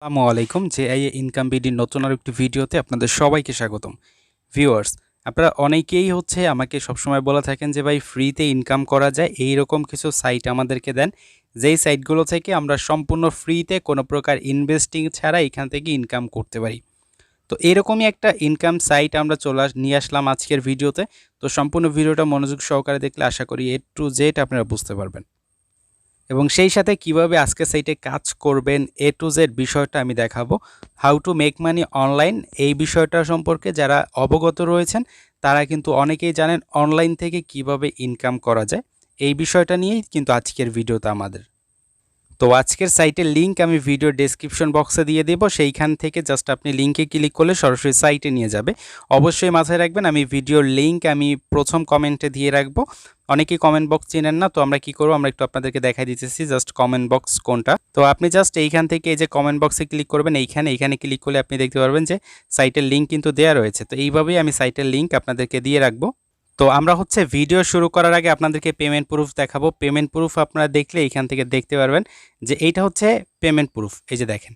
আসসালামু আলাইকুম। জেআইএ ইনকাম বিডির নতুন আরেকটি ভিডিওতে আপনাদের সবাইকে স্বাগতম। ভিউয়ার্স, আপনারা অনেকেই আমাকে সবসময় বলে থাকেন যে ভাই ফ্রিতে ইনকাম করা যায় এইরকম কিছু সাইট আমাদেরকে দেন, যেই সাইটগুলো থেকে আমরা সম্পূর্ণ ফ্রিতে কোনো প্রকার ইনভেস্টিং ছাড়া এখান থেকে ইনকাম করতে পারি। তো এরকমই একটা ইনকাম সাইট আমরা নিয়ে আসলাম আজকের ভিডিওতে। তো সম্পূর্ণ ভিডিওটা মনোযোগ সহকারে দেখলে আশা করি A to Z আপনারা বুঝতে পারবেন এবং সেই সাথে কিভাবে আজকে সাইটে কাজ করবেন A to Z বিষয়টা আমি দেখাবো। How to make money online, এই বিষয়টা সম্পর্কে যারা অবগত রয়েছেন তারা কিন্তু অনেকেই জানেন অনলাইন থেকে কিভাবে ইনকাম করা যায়। এই বিষয়টা নিয়েই কিন্তু আজকের ভিডিওটা আমাদের। তো আজকের সাইটের লিঙ্ক আমি ভিডিও ডেসক্রিপশন বক্সে দিয়ে দেব, সেইখান থেকে জাস্ট আপনি লিঙ্কে ক্লিক করলে সরাসরি সাইটে নিয়ে যাবে। অবশ্যই মাথায় রাখবেন আমি ভিডিওর লিঙ্ক আমি প্রথম কমেন্টে দিয়ে রাখবো। অনেকেই কমেন্ট বক্স চেনেন না, তো আমরা কি করবো, আমরা একটু আপনাদেরকে দেখাই দিতেছি জাস্ট কমেন্ট বক্স কোনটা। তো আপনি জাস্ট এইখান থেকে এই যে কমেন্ট বক্সে ক্লিক করবেন, এইখানে ক্লিক করলে আপনি দেখতে পারবেন যে সাইটের লিঙ্ক কিন্তু দেওয়া রয়েছে। তো এইভাবেই আমি সাইটের লিঙ্ক আপনাদেরকে দিয়ে রাখবো। তো আমরা ভিডিও শুরু করার আগে আপনাদেরকে পেমেন্ট প্রুফ দেখাবো। পেমেন্ট প্রুফ আপনারা দেখলে এইখান থেকে দেখতে পারবেন যে এইটা পেমেন্ট প্রুফ। এই যে দেখেন,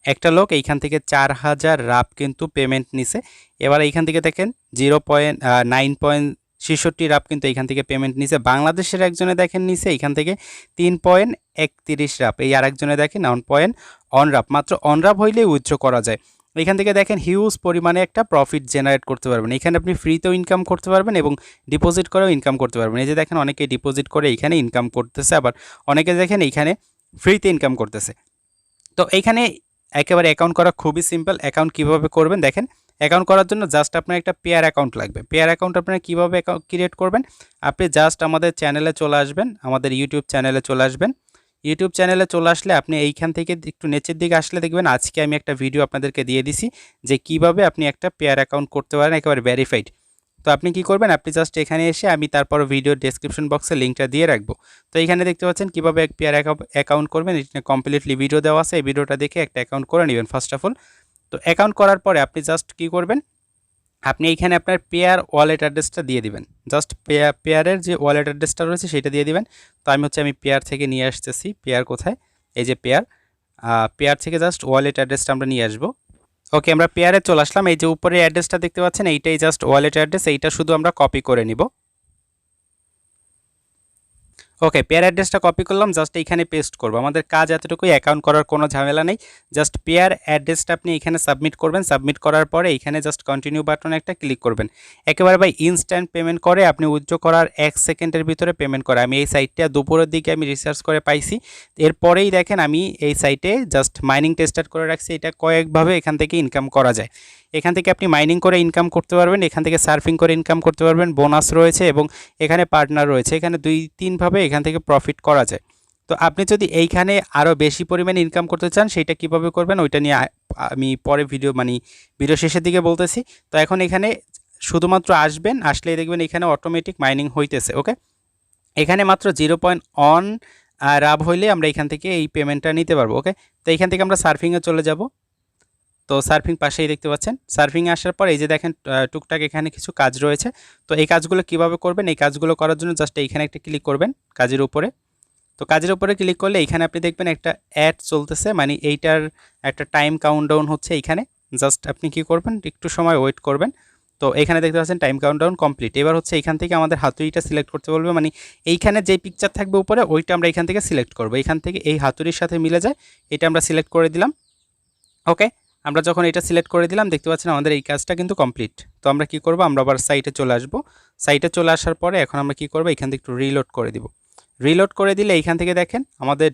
একটা লোক এইখান থেকে 4000 রাপ কিন্তু পেমেন্ট নিছে। এবার এইখান থেকে দেখেন 0.9.66 রাপ কিন্তু এইখান থেকে পেমেন্ট নিছে। বাংলাদেশের একজনে দেখেন নিছে এইখান থেকে 3.31 রাপ, এই আরেকজনে দেখেন অন রাপ। মাত্র অন রাপ হইলেই উইথড্র করা যায়। এখান থেকে দেখেন হিউজ পরিমাণে একটা প্রফিট জেনারেট করতে পারবেন। এখানে আপনি ফ্রিতেও ইনকাম করতে পারবেন এবং ডিপোজিট করেও ইনকাম করতে পারবেন। এই যে দেখেন অনেকে ডিপোজিট করে এইখানে ইনকাম করতেছে, আবার অনেকে দেখেন এইখানে ফ্রিতে ইনকাম করতেছে। তো এইখানে একেবারে অ্যাকাউন্ট করা খুবই সিম্পল। অ্যাকাউন্ট কিভাবে করবেন দেখেন, অ্যাকাউন্ট করার জন্য জাস্ট আপনার একটা পেয়ার অ্যাকাউন্ট লাগবে। পেয়ার অ্যাকাউন্ট আপনারা কীভাবে ক্রিয়েট করবেন, আপনি জাস্ট আমাদের চ্যানেলে চলে আসবেন, আমাদের ইউটিউব চ্যানেলে চলে আসবেন। ইউটিউব চ্যানেলে চলে আসলে আপনি এইখান থেকে একটু নিচের দিকে আসলে দেখবেন আজকে আমি একটা ভিডিও আপনাদেরকে দিয়ে দিছি যে কিভাবে আপনি একটা পেয়ার অ্যাকাউন্ট করতে পারেন একেবারে ভেরিফাইড। তো আপনি কি করবেন, আপনি জাস্ট এখানে এসে আমি তারপর ভিডিও ডেসক্রিপশন বক্সে লিঙ্কটা দিয়ে রাখবো। তো এখানে দেখতে পাচ্ছেন কীভাবে এক পেয়ার অ্যাকাউন্ট করবেন, এটা কমপ্লিটলি ভিডিও দেওয়া আছে। এই ভিডিওটা দেখে একটা অ্যাকাউন্ট করে নেবেন ফার্স্ট অফ অল। তো অ্যাকাউন্ট করার পরে আপনি জাস্ট কি করবেন, আপনি এইখানে আপনার পেয়ার ওয়ালেট অ্যাড্রেসটা দিয়ে দিবেন। জাস্ট পেয়ারের যে ওয়ালেট অ্যাড্রেসটা রয়েছে সেটা দিয়ে দিবেন। তো আমি পেয়ার থেকে নিয়ে আসতেছি। পেয়ার কোথায়, এই যে পেয়ার থেকে জাস্ট ওয়ালেট অ্যাড্রেসটা আমরা নিয়ে আসবো। ওকে, আমরা পেয়ারে চলে আসলাম। এই যে উপরে অ্যাড্রেসটা দেখতে পাচ্ছেন এইটাই জাস্ট ওয়ালেট অ্যাড্রেস, এইটা শুধু আমরা কপি করে নিব। ওকে, পেয়ার অ্যাড্রেসটা কপি করলাম, জাস্ট এইখানে পেস্ট করব। আমাদের কাজ এতটুকুই, অ্যাকাউন্ট করার কোনো ঝামেলা নেই। জাস্ট পেয়ার অ্যাড্রেসটা আপনি এখানে সাবমিট করবেন। সাবমিট করার পরে এইখানে জাস্ট কন্টিনিউ বাটনে একটা ক্লিক করবেন। একেবারে ভাই ইনস্ট্যান্ট পেমেন্ট করে, আপনি উইথড্র করার 1 সেকেন্ডের ভিতরে পেমেন্ট করে। আমি এই সাইটটা দুপুরের দিকে আমি রিসার্চ করে পাইছি। এরপরেই দেখেন আমি এই সাইটে জাস্ট মাইনিং টেস্টার করে রাখছি। এটা কয়েকভাবে এখান থেকে ইনকাম করা যায়। এখান থেকে আপনি মাইনিং করে ইনকাম করতে পারবেন, এখান থেকে সার্ফিং করে ইনকাম করতে পারবেন, বোনাস রয়েছে এবং এখানে পার্টনার রয়েছে। এখানে 2-3 ভাবে এখান থেকে প্রফিট করা যায়। তো আপনি যদি এইখানে আরও বেশি পরিমাণে ইনকাম করতে চান সেটা কিভাবে করবেন ওইটা নিয়ে আমি পরে ভিডিও শেষের দিকে বলতেছি। তো এখন এখানে শুধুমাত্র আসবেন, আসলেই দেখবেন এখানে অটোমেটিক মাইনিং হইতেছে। ওকে, এখানে মাত্র 0.1 রাব হইলে আমরা এখান থেকে এই পেমেন্টটা নিতে পারবো। ওকে, তো এখান থেকে আমরা সার্ফিংয়ে চলে যাব। তো সার্ফিং পাশেই দেখতে পাচ্ছেন। সার্ফিংয়ে আসার পর এই যে দেখেন টুকটাক এখানে কিছু কাজ রয়েছে। তো এই কাজগুলো কিভাবে করবেন, এই কাজগুলো করার জন্য জাস্ট এইখানে একটা ক্লিক করবেন কাজের উপরে। তো কাজের উপরে ক্লিক করলে এইখানে আপনি দেখবেন একটা অ্যাড চলতেছে, মানে এইটার একটা টাইম কাউন্টডাউন হচ্ছে এইখানে। জাস্ট আপনি কি করবেন, একটু সময় ওয়েট করবেন। তো এখানে দেখতে পাচ্ছেন টাইম কাউন্টডাউন কমপ্লিট। এবার এইখান থেকে আমাদের হাতুড়িটা সিলেক্ট করতে বলবে, মানে এইখানে যে পিকচার থাকবে উপরে ওইটা আমরা এখান থেকে সিলেক্ট করবো। এখান থেকে এই হাতুড়ির সাথে মিলে যায়, এটা আমরা সিলেক্ট করে দিলাম। ওকে, আমরা যখন এটা সিলেক্ট করে দিলাম দেখতে পাচ্ছেন আমাদের এই কাজটা কিন্তু কমপ্লিট। তো আমরা কি করব, আমরা আবার সাইটে চলে আসব। সাইটে চলে আসার পরে এখন আমরা কি করব, এখান থেকে একটু রিলোড করে দিব। রিলোড করে দিলে এইখান থেকে দেখেন আমাদের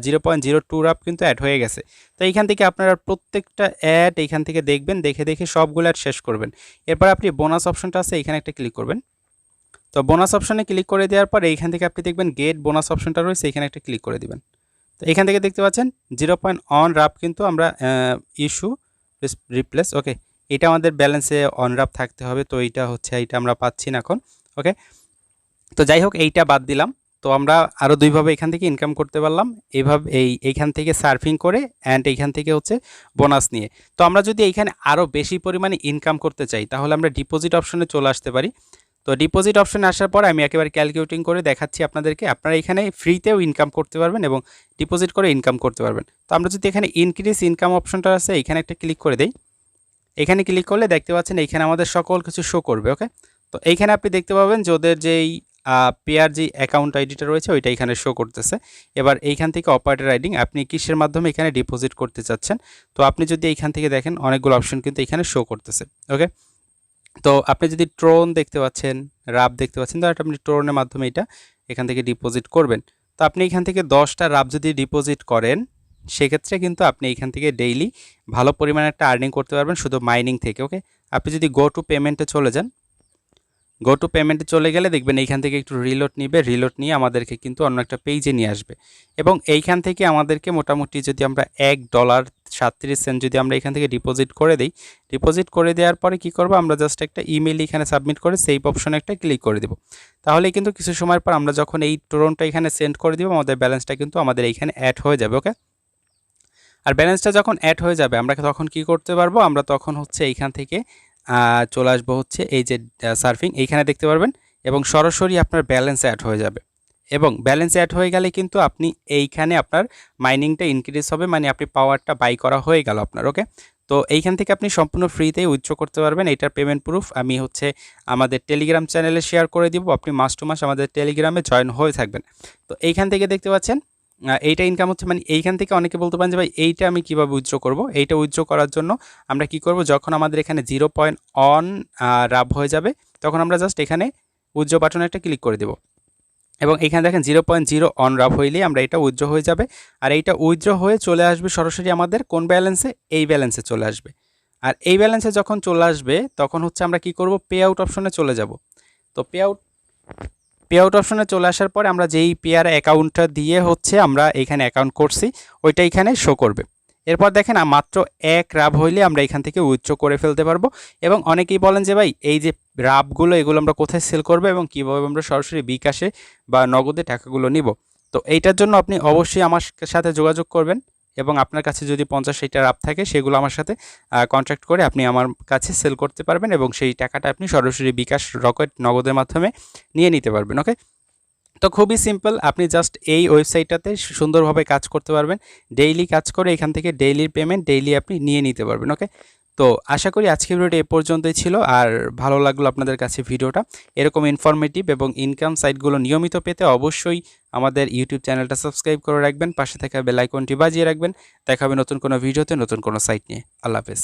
0.02 রাপ কিন্তু অ্যাড হয়ে গেছে। তো এইখান থেকে আপনারা প্রত্যেকটা অ্যাড এইখান থেকে দেখবেন, দেখে সবগুলো অ্যাড শেষ করবেন। এরপর আপনি বোনাস অপশনটা আছে এখানে একটা ক্লিক করবেন। তো বোনাস অপশনে ক্লিক করে দেওয়ার পর এইখান থেকে আপনি দেখবেন গেট বোনাস অপশনটা রয়েছে, এখানে একটা ক্লিক করে দিবেন। তো এখান থেকে দেখতে পাচ্ছেন 0.1 রাপ কিন্তু আমরা ইস্যু রিপ্লেস। ওকে, এটা আমাদের ব্যালেন্সে অন রাপ থাকতে হবে। তো এইটা আমরা পাচ্ছি না এখন। ওকে, তো যাই হোক এইটা বাদ দিলাম। তো আমরা আরও 2 ভাবে এখান থেকে ইনকাম করতে পারলাম, এইভাবে এইখান থেকে সার্ফিং করে অ্যান্ড এইখান থেকে বোনাস নিয়ে। তো আমরা যদি এইখানে আরও বেশি পরিমাণে ইনকাম করতে চাই তাহলে আমরা ডিপোজিট অপশনে চলে আসতে পারি। তো ডিপোজিট অপশনে আসার পর আমি একেবারে ক্যালকুলেটিং করে দেখাচ্ছি আপনাদেরকে। আপনারা এখানে ফ্রিতেও ইনকাম করতে পারবেন এবং ডিপোজিট করে ইনকাম করতে পারবেন। তো আমরা যদি এখানে ইনক্রিজ ইনকাম অপশনটা আছে এখানে একটা ক্লিক করে দেই, এখানে ক্লিক করলে দেখতে পাচ্ছেন এইখানে আমাদের সকল কিছু শো করবে। ওকে, তো এইখানে আপনি দেখতে পাবেন যে ওদের যেই পেয়ার যে অ্যাকাউন্ট আইডিটা রয়েছে ওইটা এখানে শো করতেছে। এবার এইখান থেকে অপারেটর আইডি আপনি কিসের মাধ্যমে এখানে ডিপোজিট করতে চাচ্ছেন, তো আপনি যদি এইখান থেকে দেখেন অনেকগুলো অপশন কিন্তু এখানে শো করতেছে। ওকে, তো আপনি যদি ট্রোন দেখতে পাচ্ছেন, রাব দেখতে পাচ্ছেন, তো আপনি ট্রোনের মাধ্যমে এটা এখান থেকে ডিপোজিট করবেন। তো আপনি এখান থেকে 10টা রাব যদি ডিপোজিট করেন সেক্ষেত্রে কিন্তু আপনি এখান থেকে ডেইলি ভালো পরিমাণে একটা আর্নিং করতে পারবেন শুধু মাইনিং থেকে। ওকে, আপনি যদি গো টু পেমেন্টে চলে যান, গো টু পেমেন্টে চলে গেলে দেখবেন এইখান থেকে একটু রিলোড নিবে, রিলোড নিয়ে আমাদেরকে কিন্তু অন্য একটা পেজে নিয়ে আসবে এবং এইখান থেকে আমাদেরকে মোটামুটি যদি আমরা $1.37 যদি আমরা এখান থেকে ডিপোজিট করে দিই, ডিপোজিট করে দেওয়ার পরে কি করব, আমরা জাস্ট একটা ইমেল এখানে সাবমিট করে সেভ অপশনে একটা ক্লিক করে দেব। তাহলে কিন্তু কিছু সময়ের পর আমরা যখন এই টোরনটা এখানে সেন্ড করে দিব আমাদের ব্যালেন্সটা কিন্তু আমাদের এইখানে অ্যাড হয়ে যাবে। ওকে, আর ব্যালেন্সটা যখন অ্যাড হয়ে যাবে আমরা তখন কি করতে পারবো, আমরা তখন হচ্ছে এইখান থেকে চলে আসবো হচ্ছে এই যে সার্ফিং এইখানে দেখতে পারবেন এবং সরাসরি আপনার ব্যালেন্স অ্যাড হয়ে যাবে এবং ব্যালেন্স অ্যাড হয়ে গেলে কিন্তু আপনি এইখানে আপনার মাইনিংটা ইনক্রিজ হবে, মানে আপনি পাওয়ারটা বাই করা হয়ে গেল আপনার। ওকে, তো এইখান থেকে আপনি সম্পূর্ণ ফ্রিতেই উইথড্র করতে পারবেন। এটার পেমেন্ট প্রুফ আমি হচ্ছে আমাদের টেলিগ্রাম চ্যানেলে শেয়ার করে দিব, আপনি মাস টু মাস আমাদের টেলিগ্রামে জয়েন হয়ে থাকবেন। তো এইখান থেকে দেখতে পাচ্ছেন এইটা ইনকাম হচ্ছে, মানে এইখান থেকে অনেকে বলতে পারেন যে ভাই এইটা আমি কীভাবে উইথড্র করব। এইটা উইথড্র করার জন্য আমরা কি করব, যখন আমাদের এখানে 0.1 রাব হয়ে যাবে তখন আমরা জাস্ট এখানে উইথড্র বাটনে একটা ক্লিক করে দেব এবং এখানে দেখেন 0.0 অন রাব হইলেই আমরা এটা উইথড্র হয়ে যাবে। আর এইটা উইথড্র হয়ে চলে আসবে সরাসরি আমাদের কোন ব্যালেন্সে, এই ব্যালেন্সে চলে আসবে। আর এই ব্যালেন্সে যখন চলে আসবে তখন হচ্ছে আমরা কি করব, পে আউট অপশনে চলে যাব। তো পে আউট অপশনে চলে আসার পরে আমরা যেই পেয়ার অ্যাকাউন্টটা দিয়ে হচ্ছে আমরা এখানে অ্যাকাউন্ট করছি ওইটা এখানে শো করবে। এরপর দেখেন মাত্র 1 রাব হইলে আমরা এখান থেকে উইথড্র করে ফেলতে পারবো। এবং অনেকেই বলেন যে ভাই এই যে রাবগুলো এগুলো আমরা কোথায় সেল করবো এবং কীভাবে আমরা সরাসরি বিকাশে বা নগদে টাকাগুলো নিব। তো এইটার জন্য আপনি অবশ্যই আমার সাথে যোগাযোগ করবেন এবং আপনার কাছে যদি 50-60টা রাব থাকে সেগুলো আমার সাথে কন্ট্যাক্ট করে আপনি আমার কাছে সেল করতে পারবেন এবং সেই টাকাটা আপনি সরাসরি বিকাশ রকেট নগদের মাধ্যমে নিয়ে নিতে পারবেন। ওকে, তো খুবই সিম্পল, আপনি জাস্ট এই ওয়েবসাইটটাতে সুন্দরভাবে কাজ করতে পারবেন, ডেইলি কাজ করে এখান থেকে ডেইলির পেমেন্ট ডেইলি আপনি নিয়ে নিতে পারবেন। ওকে, তো আশা করি আজকের ভিডিওটা এ পর্যন্তই ছিল। আর ভালো লাগলো আপনাদের কাছে ভিডিওটা। এরকম ইনফরমেটিভ এবং ইনকাম সাইটগুলো নিয়মিত পেতে অবশ্যই আমাদের ইউটিউব চ্যানেলটা সাবস্ক্রাইব করে রাখবেন, পাশে থাকা বেল আইকনটি বাজিয়ে রাখবেন। দেখা হবে নতুন কোনো ভিডিওতে নতুন কোনো সাইট নিয়ে। আল্লাহ হাফেজ।